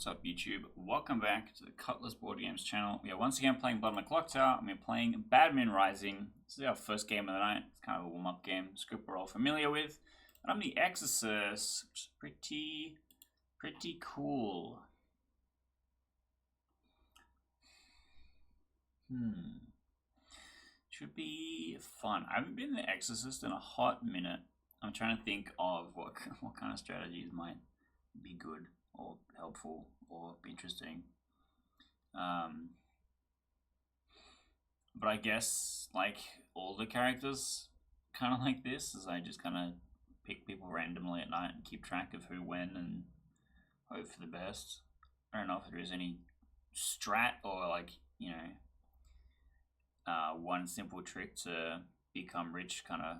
What's up, YouTube? Welcome back to the Cutlass Board Games channel. We are once again playing Blood on the Clocktower, and we're playing Badman Rising. This is our first game of the night. It's kind of a warm-up game, script we're all familiar with. And I'm the Exorcist, which is pretty cool. Should be fun. I haven't been the Exorcist in a hot minute. I'm trying to think of what kind of strategies might be good or helpful or interesting. But I guess like all the characters kind of like this, as I just kind of pick people randomly at night and keep track of who when and hope for the best. I don't know if there is any strat or like, you know, one simple trick to become rich kind of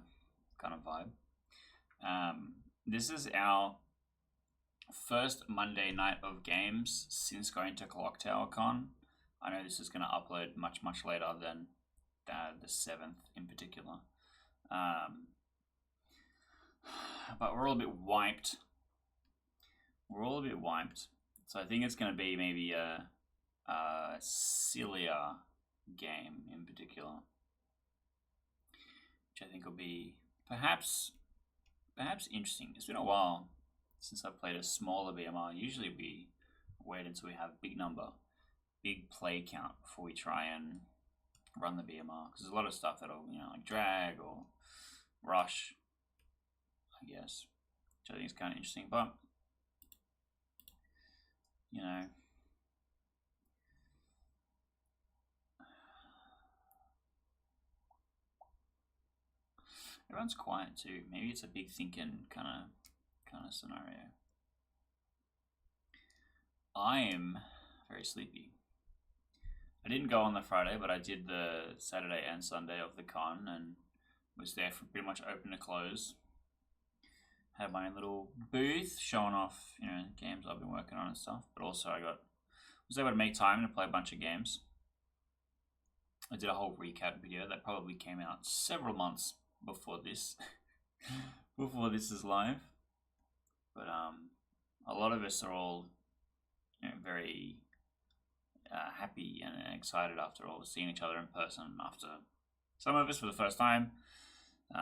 vibe. This is our first Monday night of games since going to Clocktower Con. I know this is going to upload much later than the 7th in particular. But we're all a bit wiped. So I think it's going to be maybe a sillier game in particular, which I think will be perhaps interesting. It's been a while since I've played a smaller BMR. Usually we wait until we have big play count before we try and run the BMR, because there's a lot of stuff that'll, you know, like drag or rush, I guess, which I think is kind of interesting. But you know, everyone's quiet too. Maybe it's a big thinking kind of scenario. I am very sleepy. I didn't go on the Friday, but I did the Saturday and Sunday of the con and was there from pretty much open to close. Had my own little booth showing off, you know, games I've been working on and stuff. But also was able to make time to play a bunch of games. I did a whole recap video that probably came out several months before this is live. But a lot of us are all, you know, very happy and excited after all seeing each other in person. After some of us for the first time,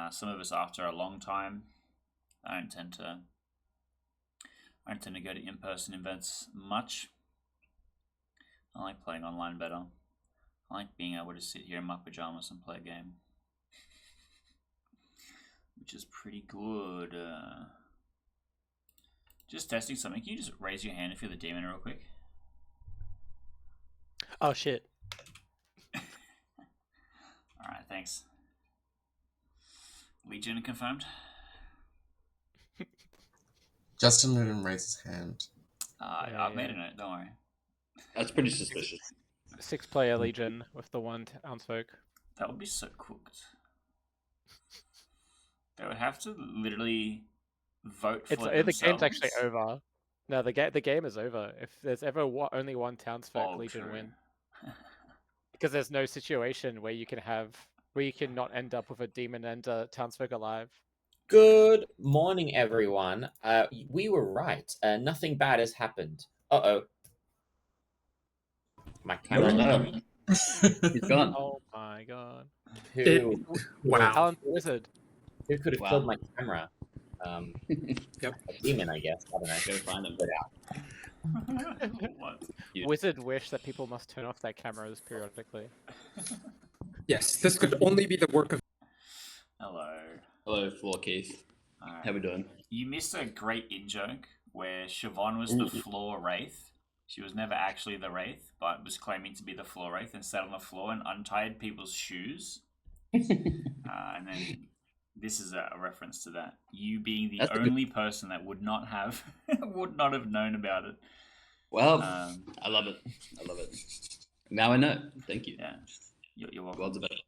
some of us after a long time. I don't tend to go to in-person events much. I like playing online better. I like being able to sit here in my pajamas and play a game, which is pretty good. Just testing something. Can you just raise your hand if you're the demon real quick? Oh shit. Alright, thanks. Legion confirmed? Justin didn't raise his hand. I've made a note, don't worry. That's pretty suspicious. 6-player Legion with the one townsfolk. That would be so cooked. They would have to literally vote for themselves. The game's actually over. No, the game is over. If there's ever only one townsfolk, Legion true. win. Because there's no situation where you can not end up with a demon and a townsfolk alive. Good morning, everyone. We were right. Nothing bad has happened. Uh-oh. My camera. No. He's gone. Oh my god. Wow. Talented wizard. Who could have killed my camera? Yep. A demon, I guess. I don't know. Go find them. What? Wizard wish that people must turn off their cameras periodically. Yes, this could only be the work of... Hello, Floor Keith. Right. How we doing? You missed a great in-joke where Siobhan was the floor wraith. She was never actually the wraith, but was claiming to be the floor wraith and sat on the floor and untied people's shoes. And then this is a reference to that. You being the only person that would not have known about it. Well, I love it. Now I know. Thank you. Yeah, you're welcome. World's better.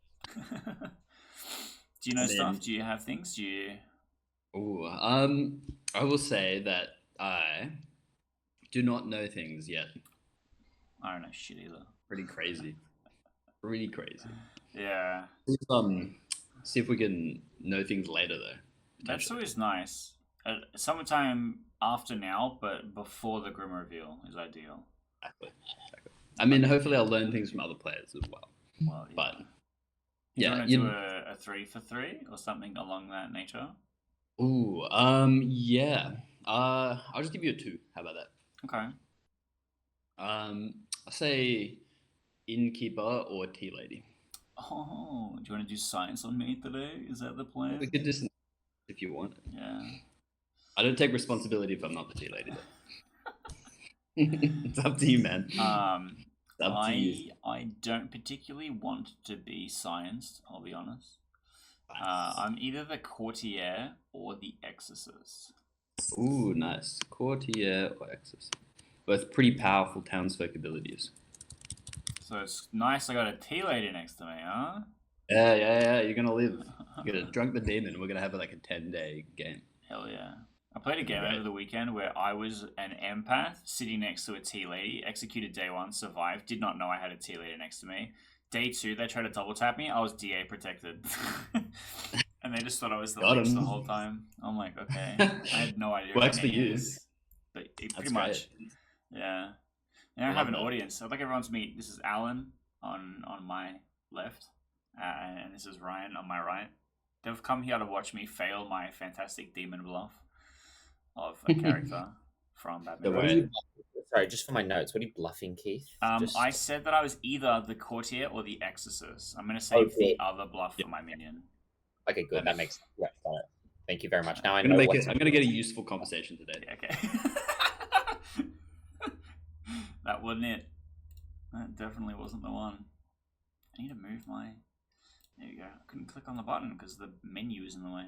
Do you know stuff? Do you have things? I will say that I do not know things yet. I don't know shit either. Pretty crazy. Really crazy. Yeah. See if we can know things later though. That's always nice. Summertime after now, but before the Grim reveal is ideal. Exactly. I mean, hopefully I'll learn things from other players as well. Well, yeah. But Do yeah, you want to do a 3 for 3 or something along that nature? Ooh, yeah. I'll just give you a 2. How about that? Okay. I'll say innkeeper or tea lady. Oh, do you want to do science on me today? Is that the plan? We could just if you want. Yeah. I don't take responsibility if I'm not the tea lady. It's up to you, man. It's up to you. I don't particularly want to be scienced, I'll be honest. I'm either the courtier or the exorcist. Ooh, nice. Courtier or exorcist. Both pretty powerful townsfolk abilities. So it's nice I got a tea lady next to me, huh? Yeah. You're gonna live. You're gonna drunk the demon. We're gonna have like a 10-day game. Hell yeah. I played a game over the weekend where I was an empath sitting next to a tea lady, executed day 1, survived, did not know I had a tea lady next to me. Day 2, they tried to double tap me, I was DA protected. And they just thought I was the leech the whole time. I'm like, okay. I had no idea. Works for you. But pretty much. Yeah. And I have an audience. I'd like everyone to meet. This is Alan on my left, and this is Ryan on my right. They've come here to watch me fail my fantastic demon bluff of a character from Batman. What are you, sorry, just for my notes, what are you bluffing, Keith? I said that I was either the courtier or the exorcist. I'm going to save the other bluff for my minion. Okay, good. That makes sense. Yeah, got it. Thank you very much. Now I I'm know I'm gonna get a useful conversation today. Okay. That wasn't it. That definitely wasn't the one. I need to move my... There you go. I couldn't click on the button because the menu is in the way.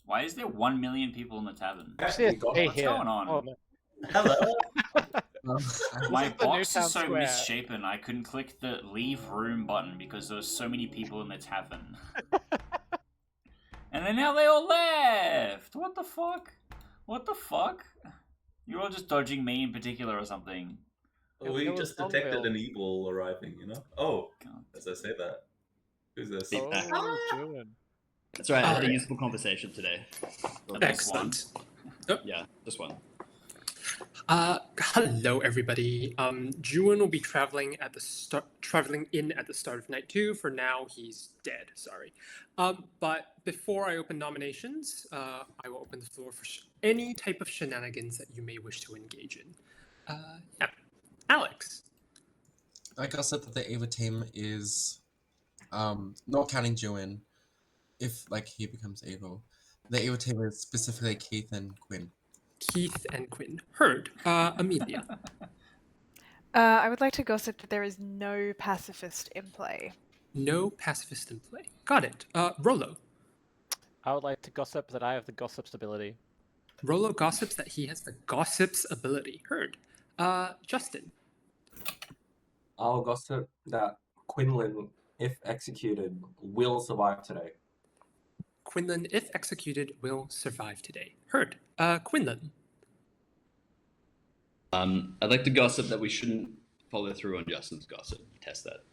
Why is there 1 million people in the tavern? What's going on? Oh, no. Hello. My This is the new box town is so square. misshapen. I couldn't click the leave room button because there were so many people in the tavern. And then now they all left. What the fuck? What the fuck? You're all just dodging me in particular or something. We just detected an evil arriving, you know? Oh, God. as I say that. Who's this? Oh, Julian. That's right. I had a useful conversation today. Excellent. Oh, Yeah, just one. hello everybody. Juan will be traveling at the traveling at the start of night 2. For now, he's dead. Sorry. But before I open nominations, I will open the floor for any type of shenanigans that you may wish to engage in. Yeah, Alex. I gossip that the Ava team is, not counting Joanne, if like he becomes Ava. The Ava team is specifically Keith and Quinn. Keith and Quinn. Heard. Amelia. I would like to gossip that there is no pacifist in play. No pacifist in play. Got it. Rolo. I would like to gossip that I have the gossip's ability. Rolo gossips that he has the gossip's ability. Heard. Justin. I'll gossip that Quinlan, if executed, will survive today. Quinlan, if executed, will survive today. Heard. Quinlan. I'd like to gossip that we shouldn't follow through on Justin's gossip. Test that.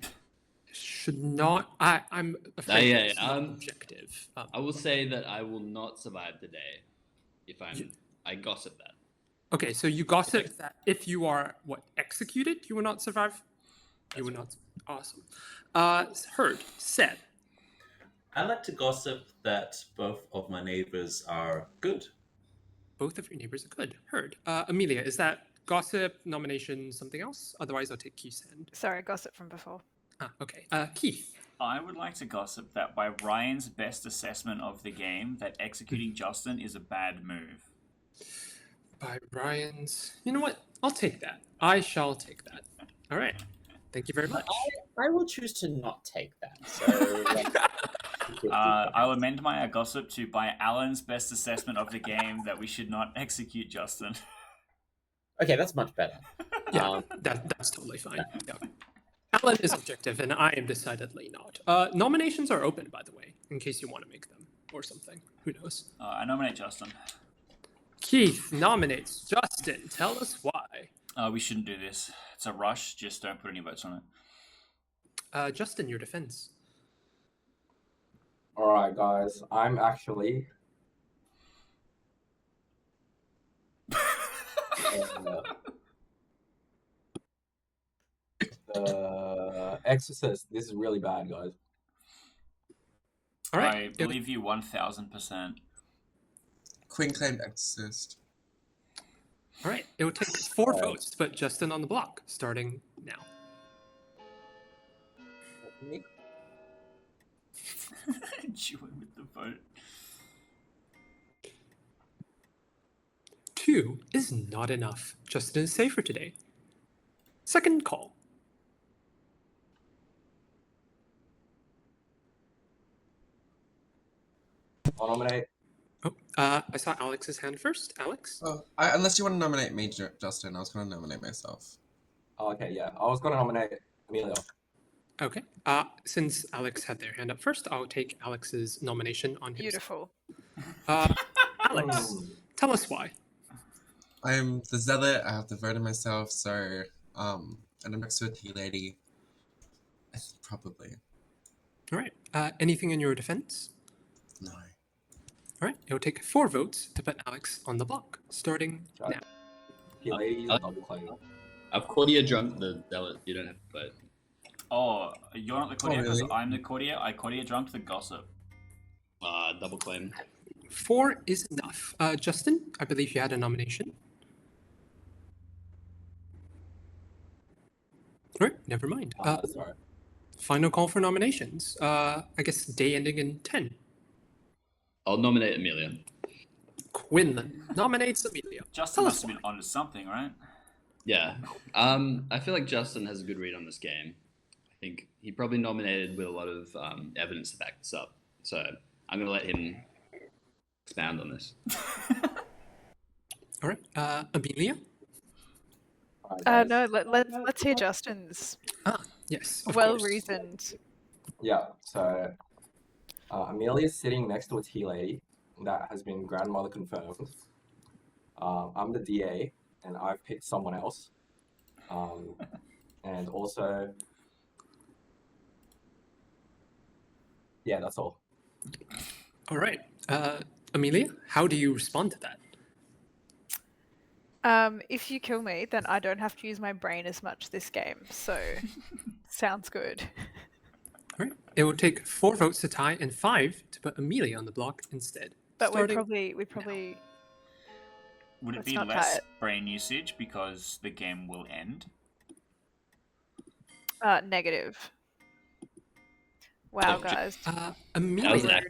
Should not. I'm afraid yeah, it's not objective. I will say that I will not survive today if I gossip that. Okay, so you gossip that if you are executed, you will not survive. You will not. Awesome. Heard. Said. I like to gossip that both of my neighbors are good. Both of your neighbors are good. Heard. Amelia, is that gossip, nomination, something else? Otherwise, I'll take Keith's hand. Sorry, gossip from before. Okay. Keith. I would like to gossip that by Ryan's best assessment of the game, that executing Justin is a bad move. By Ryan's. You know what? I'll take that. I shall take that. All right. Thank you very much. I will choose to not take that. So, I'll amend my gossip to by Alan's best assessment of the game that we should not execute Justin. okay, that's much better. Yeah, that's totally fine. Yeah. Alan is objective, and I am decidedly not. Nominations are open, by the way, in case you want to make them or something. Who knows? I nominate Justin. Keith nominates Justin. Tell us why. We shouldn't do this. It's a rush. Just don't put any votes on it. Justin, your defense. Alright, guys, I'm actually Exorcist. This is really bad, guys. All right. I believe you 1000%. Quinn claimed Exorcist. All right. It will take 4 votes to put Justin on the block, starting now. Chewing with the vote. 2 is not enough. Justin is safer today. Second call. I'll nominate. Oh, I saw Alex's hand first. Alex? Oh, unless you want to nominate me, Justin, I was going to nominate myself. Oh, okay, yeah. I was going to nominate Amelia. Okay. Since Alex had their hand up first, I'll take Alex's nomination on himself. Beautiful. Alex, tell us why. I'm the zealot. I have to vote in myself, so and I'm next to a tea lady. Probably. All right. Anything in your defense? No. All right. It will take 4 votes to put Alex on the block, starting Right. now. Tea lady, double claim. I've Claudia drunk the zealot. You don't have to vote. Oh, you're not the courtier because really? I'm the courtier. I courtier drunk the gossip. Double claim. 4 is enough. Justin, I believe you had a nomination. All right. Never mind. Sorry. Final call for nominations. I guess day ending in 10. I'll nominate Amelia. Quinlan nominates Amelia. Justin Tell must us have been onto something, right? Yeah. I feel like Justin has a good read on this game. I think he probably nominated with a lot of evidence to back this up. So I'm going to let him expound on this. All right. Amelia? No, let's hear Justin's Yes. Of well course. reasoned. Yeah, so Amelia's sitting next to a tea lady that has been grandmother confirmed. I'm the DA, and I've picked someone else. And also, yeah, that's all. All right. Amelia, how do you respond to that? If you kill me, then I don't have to use my brain as much this game. So, sounds good. All right. It will take 4 votes to tie and 5 to put Amelia on the block instead. But Starting... we probably. Would it Let's be not less tie it. brain usage because the game will end? Negative. Wow, Oh, guys. Amelia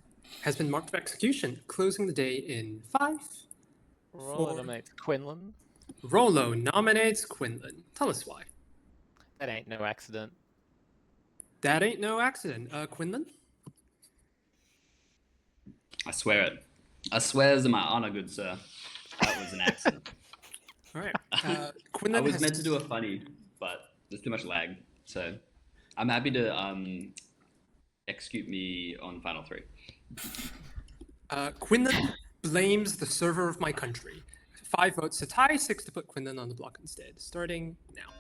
has been marked for execution, closing the day in 5. Rollo nominates Quinlan. Rollo nominates Quinlan. Tell us why. That ain't no accident. That ain't no accident. Quinlan? I swear it. I swears to my honor, good sir. That was an accident. All right. I Quinlan was has meant to do a funny, but there's too much lag. So I'm happy to execute me on final 3. Quinlan blames the server of my country. 5 votes to tie, 6 to put Quinlan on the block instead. Starting now.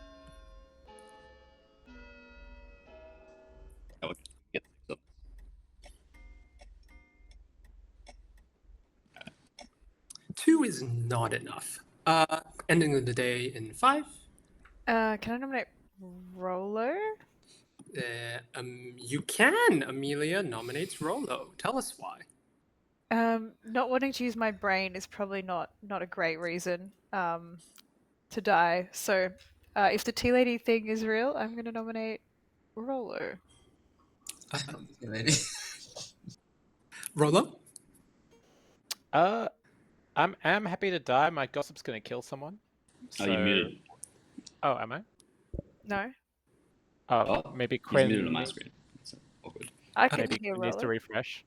I would get this up. 2 is not enough. Ending the day in 5. Can I nominate Rollo? You can. Amelia nominates Rollo. Tell us why. Not wanting to use my brain is probably not a great reason to die. So, if the tea lady thing is real, I'm going to nominate Rollo. Tea lady. Rollo? I'm happy to die. My gossip's gonna kill someone. Oh, you muted. Oh, am I? No, Oh, maybe He's Quinn. muted on my screen. That's awkward. I can Maybe hear Quinn needs to Rollo. refresh.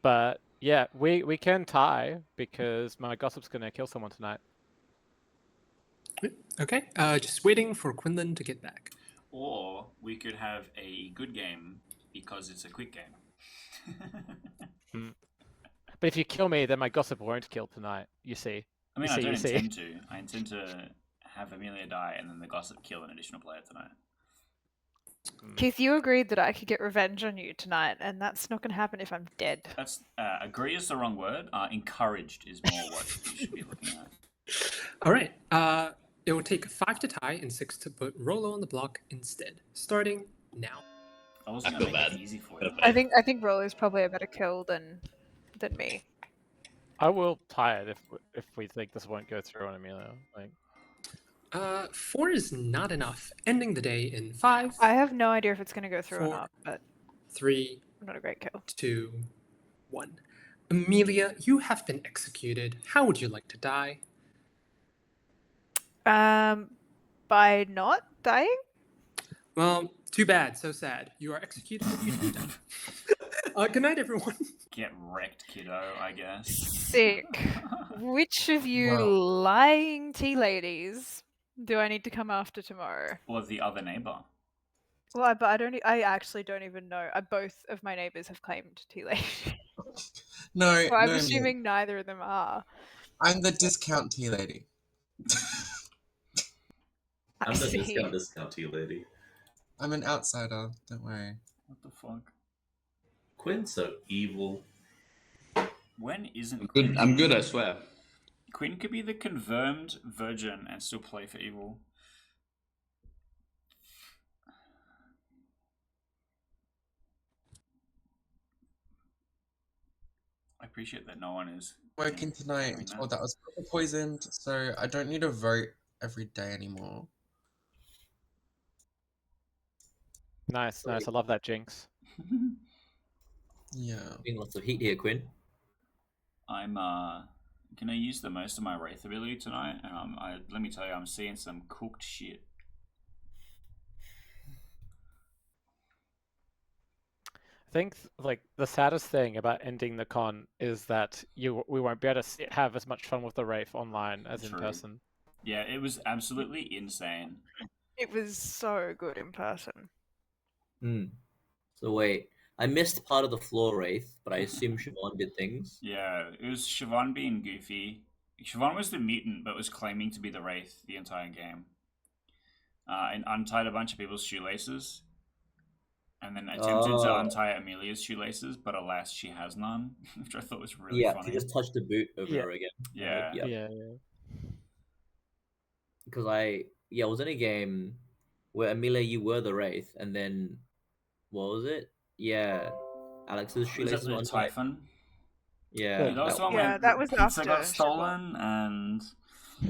But yeah, we can tie because my gossip's gonna kill someone tonight. Okay. Just waiting for Quinlan to get back. Or we could have a good game because it's a quick game. But if you kill me, then my gossip won't kill tonight. You see. I mean, You I see, don't you see. intend to. I intend to have Amelia die and then the gossip kill an additional player tonight. Keith, you agreed that I could get revenge on you tonight, and that's not going to happen if I'm dead. That's agree is the wrong word. Encouraged is more what you should be looking at. All right. It will take 5 to tie and 6 to put Rolo on the block instead. Starting now. I was I gonna feel make bad. it easy for you. I think Roller's probably a better kill than me. I will tie it if we think this won't go through on Amelia. Like, 4 is not enough. Ending the day in 5, I have no idea if it's going to go through or 4, not, but 3, I'm not a great kill. 2, 1. Amelia, you have been executed. How would you like to die? By not dying? Well, too bad. So sad. You are executed. You don't die. Good night, everyone. Get wrecked, kiddo, I guess. Sick. Which of you Well- lying tea ladies do I need to come after tomorrow? Or the other neighbor. Well, but I actually don't even know. Both of my neighbors have claimed tea lady. No, So I'm no, assuming neither of them are. I'm the discount tea lady. I I'm the see. discount tea lady. I'm an outsider. Don't worry. What the fuck? Quinn's so evil. When isn't I'm Quinn? good. I'm good. I swear. Quinn could be the confirmed virgin and still play for evil. I appreciate that no one is Working tonight. doing Told that I was poisoned, so I don't need to vote every day anymore. nice. I love that jinx. Yeah. Doing lots of heat here, Quinn. I'm gonna use the most of my Wraith ability tonight, and let me tell you, I'm seeing some cooked shit. I think like the saddest thing about ending the con is that we won't be able to have as much fun with the Wraith online as in True. person. Yeah, it was absolutely insane. It was so good in person. So wait, I missed part of the floor wraith, but I assume Siobhan did things. Yeah, it was Siobhan being goofy. Siobhan was the mutant, but was claiming to be the Wraith the entire game. And untied a bunch of people's shoelaces. And then attempted to untie Amelia's shoelaces, but alas, she has none, which I thought was really funny. He just touched the boot over Yeah. her again. Yeah. Yeah. Because I was in a game where Amelia, you were the wraith, and then what was it? Yeah, Alex's Was shoelaces that were the untied. Typhon? Yeah, That was the one Yeah, where that was pizza after got Siobhan. stolen, and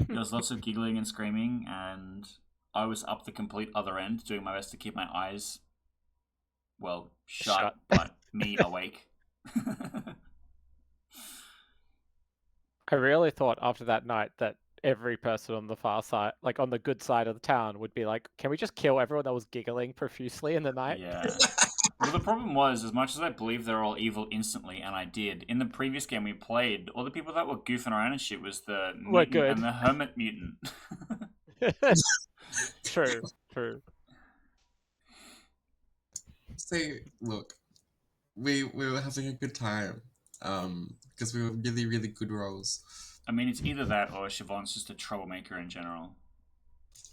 there was lots of giggling and screaming, and I was up the complete other end, doing my best to keep my eyes, well, shut. But me awake. I really thought after that night that every person on the far side, like on the good side of the town, would be like, can we just kill everyone that was giggling profusely in the night? Yeah. Well, the problem was, as much as I believe they're all evil instantly, and I did, in the previous game we played, all the people that were goofing around and shit was the mutant good. and the hermit mutant. True. So look, we were having a good time, because we were really, really good roles. I mean, it's either that or Siobhan's just a troublemaker in general.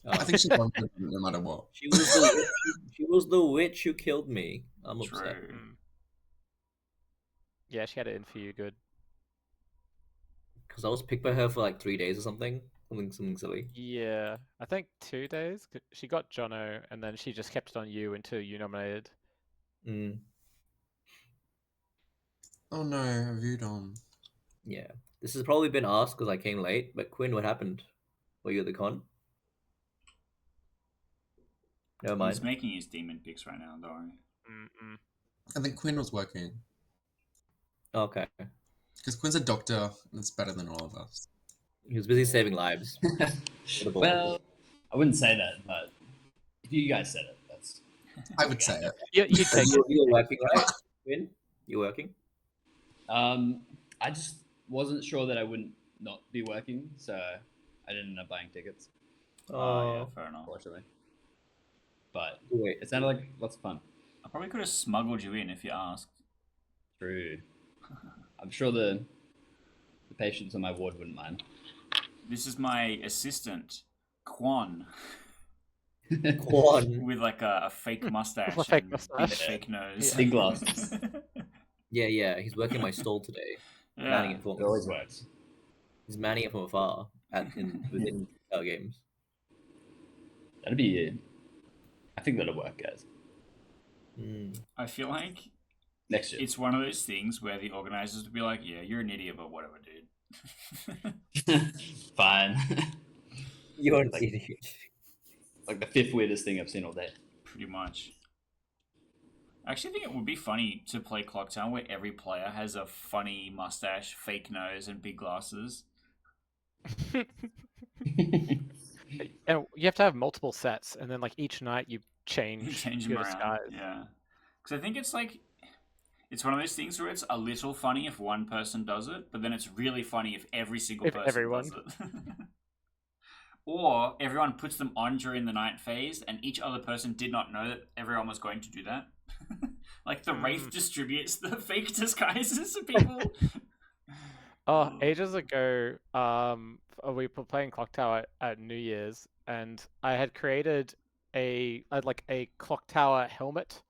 I think she won no matter what. She was the witch who killed me. I'm upset. True. Yeah, she had it in for you good. Because I was picked by her for like 3 days or something silly. Yeah, I think 2 days. She got Jono, and then she just kept it on you until you nominated. Oh no, I viewed on. Yeah, this has probably been asked because I came late. But Quinn, what happened? Were you at the con? Never mind. He's making his demon picks right now, don't worry. I think Quinn was working. Okay. Because Quinn's a doctor, and it's better than all of us. He was busy saving lives. Well, I wouldn't say that, but if you guys said it, that's. I would say it. You take it. You were working, right? Quinn, you working? I just wasn't sure that I wouldn't not be working, so I didn't end up buying tickets, Yeah, fair enough. unfortunately. But Wait. it sounded like lots of fun. I probably could have smuggled you in if you asked. True. I'm sure the patients on my ward wouldn't mind. This is my assistant, Quan. Quan. with like a fake mustache a fake and mustache. big fake nose. Yeah. Big glasses. Yeah. He's working my stall today. Manning Yeah. it for It always works. He's manning it from afar within our games. That'd be. I think that'll work, guys. I feel like Next year. it's one of those things where the organizers would be like, "Yeah, you're an idiot, but whatever, dude." Fine. You're an Like- idiot. Like the fifth weirdest thing I've seen all day. Pretty much. I actually think it would be funny to play Clocktower where every player has a funny mustache, fake nose, and big glasses. And you have to have multiple sets, and then like each night you You change, change them your around. disguise. Yeah. Because I think it's like, it's one of those things where it's a little funny if one person does it, but then it's really funny if every single If person everyone. does it. Or everyone puts them on during the night phase, and each other person did not know that everyone was going to do that. Like the Wraith distributes the fake disguises to people. Ages ago, we were playing Clocktower at New Year's, and I had created a clock tower helmet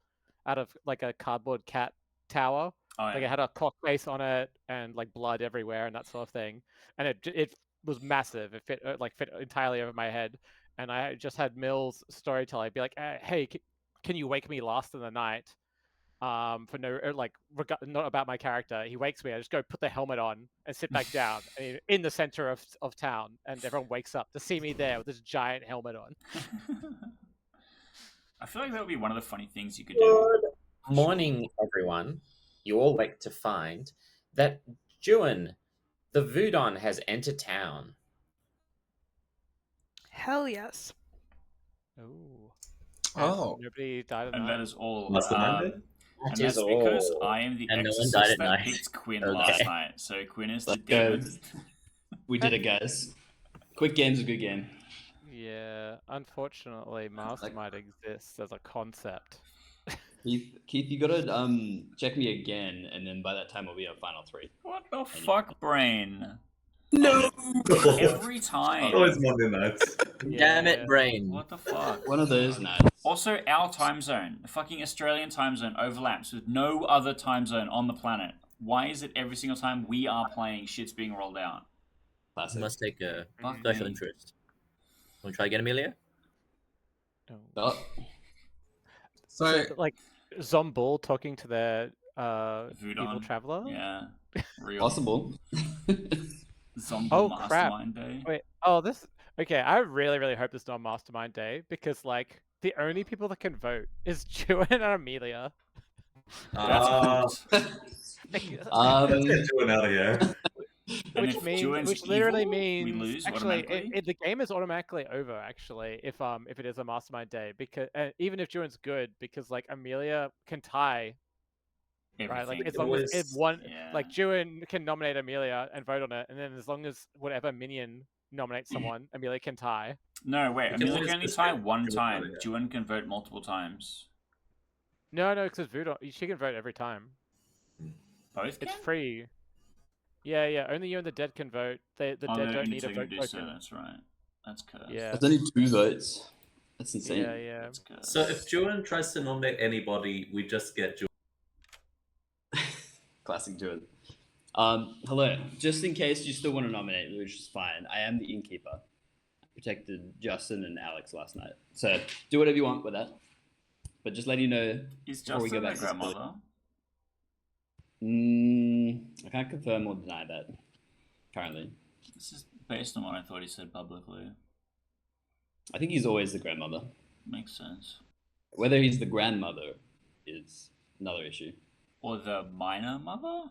out of like a cardboard cat tower. Oh, Like yeah. it had a clock face on it and like blood everywhere and that sort of thing. And it was massive. It fit entirely over my head. And I just had Mill's storyteller be like, "Hey, can you wake me last in the night?" For no not about my character. He wakes me. I just go put the helmet on and sit back down in the center of town, and everyone wakes up to see me there with this giant helmet on. I feel like that would be one of the funny things you could do. Good morning, everyone. You all wake to find that Juan, the Voodon, has entered town. Hell yes. Ooh. Oh. Nobody died at And night. that is all. Mastermind? And That that's is because all. I am the And no one exorcist died at that night. picked Quinn Okay. last night. So Quinn is the Let's go. demon. We did it, guys. Quick game's a good game. Yeah, unfortunately, Mastermind exists as a concept. Keith, you gotta check me again, and then by that time we'll be at final three. What the fuck, brain? No. Every time. Always Monday nights. Damn it, brain. What the fuck? One of those nights. Also, our time zone, the fucking Australian time zone, overlaps with no other time zone on the planet. Why is it every single time we are playing, shit's being rolled out? Classic. Must take a Fuck special me. interest. Want to try again, Amelia? Oh, So, Like Zomball talking to their evil Voodoo. traveler. Yeah. Real. possible. Zombie Oh, crap. Mastermind Day. Wait. Okay. I really, really hope it's not Mastermind Day because like the only people that can vote is Juan and Amelia. That's hooked. Let's get Juan out of here. And Which if means, Juan's which literally evil, means we lose actually automatically. the game is automatically over. Actually, if it is a Mastermind Day, because even if Juan's good, because like Amelia can tie, right? Like Everything. as long as if one Yeah. like Juan can nominate Amelia and vote on it, and then as long as whatever minion nominates someone, Amelia can tie. No, wait. You can Amelia always can only just tie vote one everybody, time. yeah. Juan can vote multiple times. No, because Voodoo, she can vote every time. Both It's can? free. Yeah. Only you and the dead can vote. The Oh, dead they're don't only need a two can vote do so. token. That's right. That's cursed. Yeah. That's only 2 votes. That's insane. Yeah. That's cursed. So if Juan tries to nominate anybody, we just get Juan. Classic Juan. Hello. Just in case you still want to nominate me, which is fine, I am the innkeeper. I protected Justin and Alex last night. So do whatever you want with that. But just letting you know Is before we go Justin back their to the split. grandmother? I can't confirm or deny that currently. This is based on what I thought he said publicly. I think he's always the grandmother. Makes sense. Whether he's the grandmother is another issue. Or the minor mother?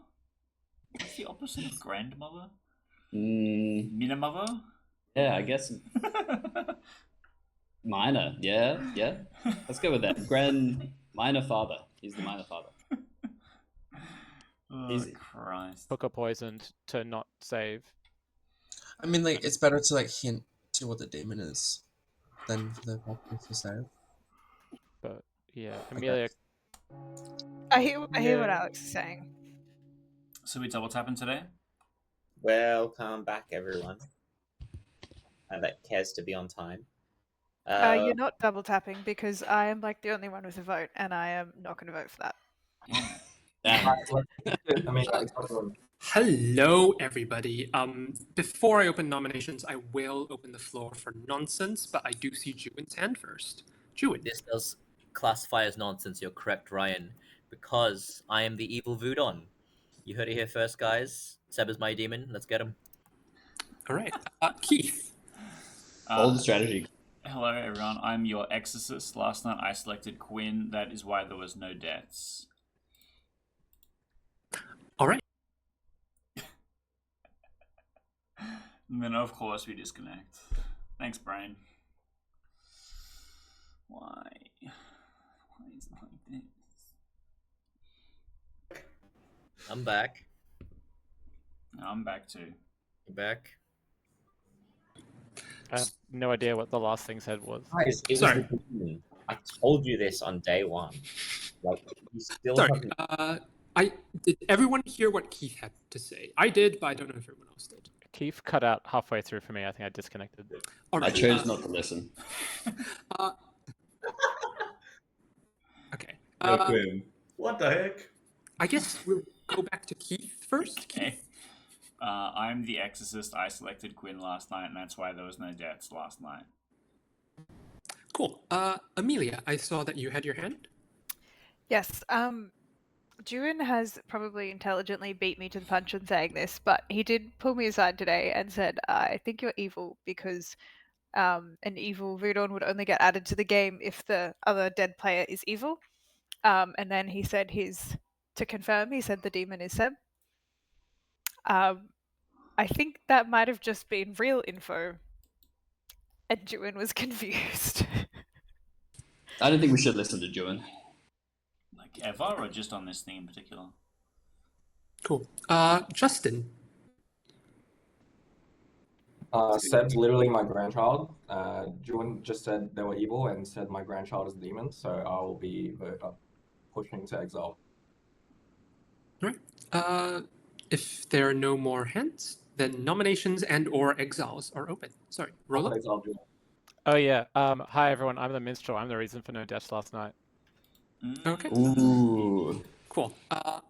What's the opposite of grandmother? Mm, Minor yeah, I guess minor. Yeah. Let's go with that. Minor father. He's the minor father. Oh, Easy. Christ. Hooker poisoned to not save. I mean, like, it's better to, like, hint to what the demon is than for the populace to say. But yeah, Amelia. I hear what Yeah. Alex is saying. So we double tapping today? Welcome back, everyone. And that cares to be on time. You're not double tapping because I am like the only one with a vote, and I am not going to vote for that. Damn. Alright, let's do it. I mean, it's not good. Hello, everybody. Before I open nominations, I will open the floor for nonsense, but I do see Juin's hand first. Juin. This does classify as nonsense. You're correct, Ryan, because I am the evil Voodon. You heard it here first, guys. Seb is my demon. Let's get him. All right. Keith. All the strategy. Hello, everyone. I'm your exorcist. Last night I selected Quinn. That is why there was no deaths. All right. And then, of course, we disconnect. Thanks, brain. Why? Why is it like this? I'm back. No, I'm back too. You're back. I have no idea what the last thing said was. Guys, it Sorry. was the demon. I told you this on day one. Like, you still Sorry. haven't. Did everyone hear what Keith had to say? I did, but I don't know if everyone else did. Keith cut out halfway through for me. I think I disconnected. All I right. chose not to listen. Okay. Quinn. What the heck? I guess we'll go back to Keith first. Okay. I'm the exorcist. I selected Quinn last night, and that's why there was no deaths last night. Cool. Amelia, I saw that you had your hand. Yes. Juin has probably intelligently beat me to the punch in saying this, but he did pull me aside today and said, "I think you're evil because an evil Voodoo would only get added to the game if the other dead player is evil." And then he said to confirm, he said the demon is Seb. I think that might have just been real info, and Juin was confused. I don't think we should listen to Juin. Like ever, or just on this thing in particular? Cool. Justin. Seb's literally my grandchild. Juin just said they were evil and said my grandchild is a demon, so I will be pushing to exile. All right. If there are no more hands, then nominations and/or exiles are open. Sorry, I'll Rolo. exile Juin. Oh yeah. Hi everyone. I'm the minstrel. I'm the reason for no deaths last night. Okay. Ooh. Cool.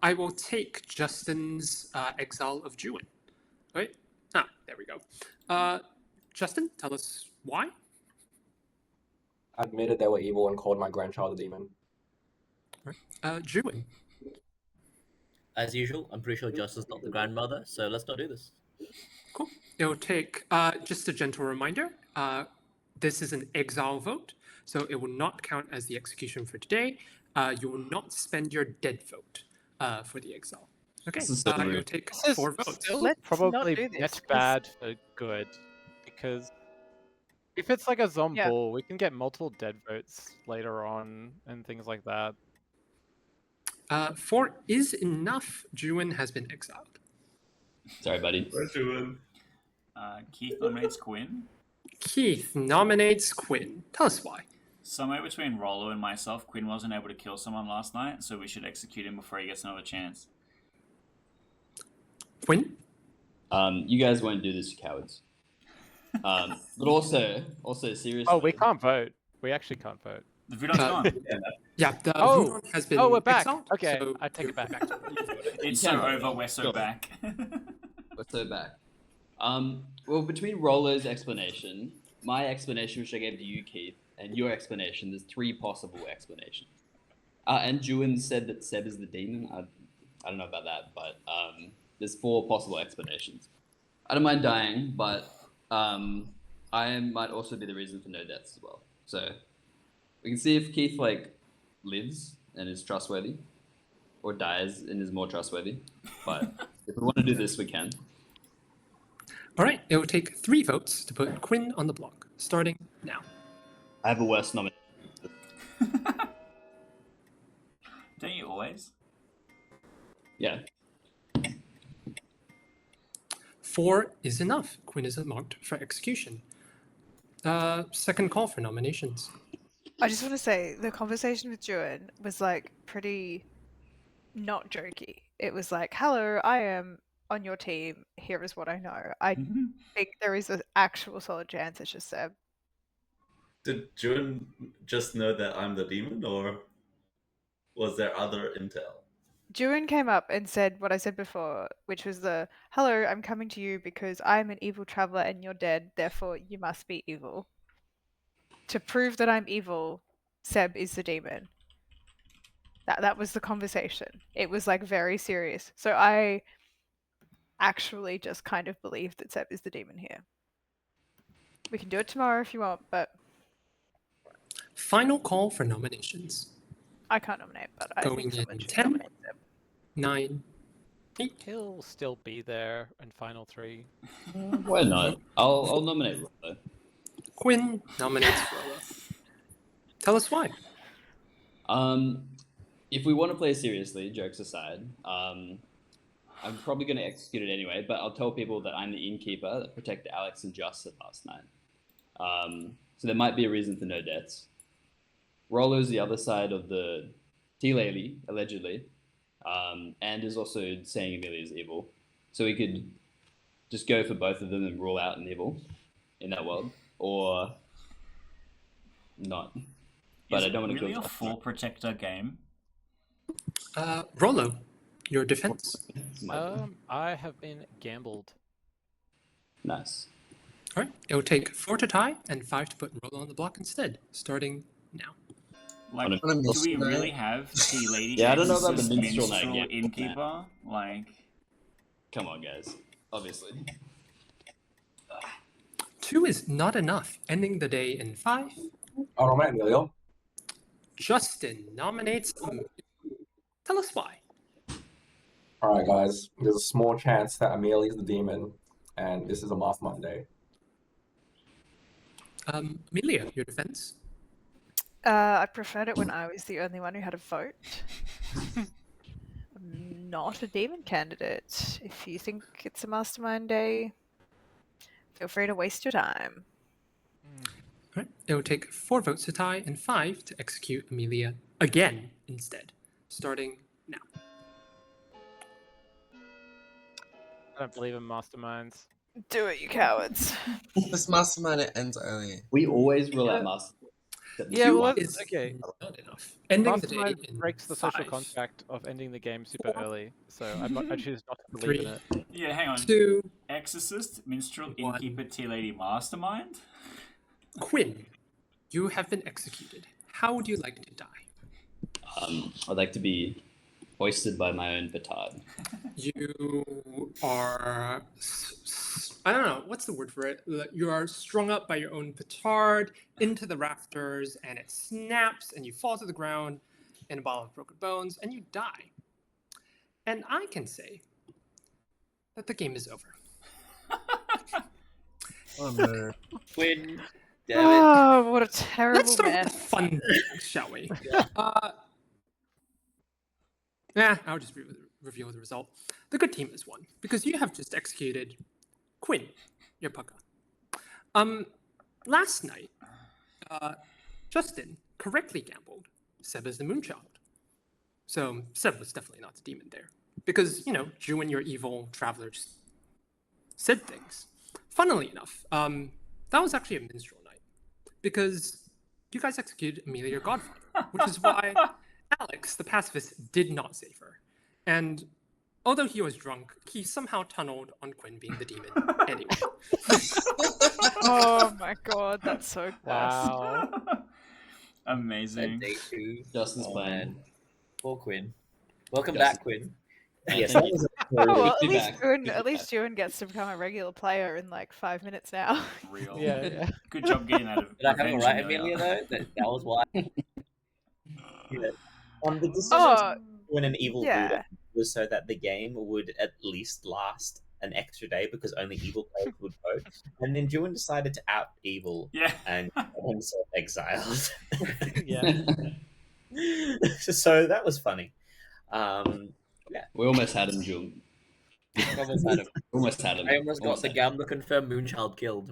I will take Justin's exile of Juin. Wait. There we go. Justin, tell us why. Admitted they were evil and called my grandchild a demon. Juin. As usual, I'm pretty sure Justin's not the grandmother, so let's not do this. Cool. It will take just a gentle reminder. This is an exile vote, so it will not count as the execution for today. You will not spend your dead vote for the exile. Okay. This is so It will rude. take This is 4 votes. still Let's not probably do this, net 'cause- bad for good, because if it's like a zombie, we can get multiple dead votes later on and things like that. 4 is enough. Juin has been exiled. Sorry, buddy. We're doing. Keith nominates Quinn. Keith nominates Quinn. Tell us why. Somewhere between Rollo and myself, Quinn wasn't able to kill someone last night, so we should execute him before he gets another chance. Quinn? You guys won't do this, you cowards. But also seriously. Oh, we can't vote. We actually can't vote. The Voodoo's gone. Yeah, the Oh. Voodoo has been We're back. exiled, Okay, so I take it you're back. to It's You so can. over, we're so Sure. back. We're so back. Well, between Rollo's explanation, my explanation, which I gave to you, Keith, and your explanation, there's 3 possible explanations. And Juin said that Seb is the demon. I don't know about that, but there's 4 possible explanations. I don't mind dying, but I might also be the reason for no deaths as well. So we can see if Keith lives and is trustworthy, or dies and is more trustworthy. But if we want to do this, we can. All right, it will take 3 votes to put Quinn on the block, starting now. I have a worse nomination. Don't you always? Yeah. 4 is enough. Quinn is marked for execution. Second call for nominations. I just want to say the conversation with Juin was like pretty not jokey. It was like, "Hello, I am on your team. Here is what I know." I think there is an actual solid chance it's just Seb. Did June just know that I'm the demon, or was there other intel? June came up and said what I said before, which was hello, I'm coming to you because I'm an evil traveler and you're dead, therefore you must be evil. To prove that I'm evil, Seb is the demon. That was the conversation. It was like very serious. So I actually just kind of believe that Seb is the demon here. We can do it tomorrow if you want, but Final call for nominations. I can't nominate, but I Going think someone in should 10, nominate Seb. 9, 8. He'll still be there in final 3. Why not? I'll nominate Rollo. Quinn nominates Rollo. Tell us why. If we want to play seriously, jokes aside, I'm probably going to execute it anyway, but I'll tell people that I'm the innkeeper that protected Alex and Justin last night. So there might be a reason for no deaths. Rollo's the other side of the T-Lady, allegedly, and is also saying Amelia's evil. So we could just go for both of them and rule out an evil in that world, or not. But Is I don't want it to really kill a full protector game? Rollo, your defense. I have been gambled. Nice. All right. It will take 4 to tie and 5 to put Rollo on the block instead, starting now. Like, On a do we minstrel night? really have T-Lady Yeah, I don't know about the Exorcist, minstrel night minstrel, game. innkeeper? Like, Come on, guys. Obviously. 2 is not enough, ending the day in 5. I'll nominate Emilio. Justin nominates Amelia. Tell us why. All right, guys. There's a small chance that Amelia's the demon, and this is a mastermind day. Amelia, your defense. I preferred it when I was the only one who had a vote. I'm not a demon candidate. If you think it's a mastermind day, feel free to waste your time. All right. It will take 4 votes to tie and 5 to execute Amelia again instead, starting now. I don't believe in masterminds. Do it, you cowards. This mastermind it ends early. We always rule out master. Yeah, Two well, is okay. not enough. Ending the day Mastermind in breaks the social 5, contract of ending the game super 4, early, so I choose not to believe in 3, it. yeah, hang on. 2, Exorcist, minstrel, 1. innkeeper, T-Lady, mastermind? Quinn, you have been executed. How would you like to die? I'd like to be hoisted by my own petard. You are, I don't know, what's the word for it? You are strung up by your own petard into the rafters, and it snaps, and you fall to the ground in a ball of broken bones, and you die. And I can say that the game is over. Oh no. Quinn, damn it. Oh, what a terrible Let's start with the mess. fun things, shall we? I'll just reveal the result. The good team has won because you have just executed Quinn, your pucker. Last night, Justin correctly gambled Seb as the Moonchild. So Seb was definitely not the demon there because, Jew and your evil traveler just said things. Funnily enough, that was actually a minstrel night because you guys executed Amelia, your godfather, which is why Alex, the pacifist, did not save her. And although he was drunk, he somehow tunneled on Quinn being the demon anyway. Oh my god, that's so gross. Wow. Amazing. Day 2. Justin's plan. Man. Poor Quinn. Welcome Justin. back, Quinn. Yes, that thank was Oh, well, Good at least feedback. June, Good at least feedback. June gets to become a regular player in like 5 minutes now. Real. Yeah. Good job getting that. Did I have it revenge, right, Amelia, though? That was why. Yeah. The decision Oh, to win an evil yeah. Buddha was so that the game would at least last an extra day because only evil players would vote. And then June decided to out evil Yeah. and got himself exiled. Yeah. So that was funny. We almost had him, June. Almost had him. Almost had him. I almost got the gambler confirmed Moonchild killed.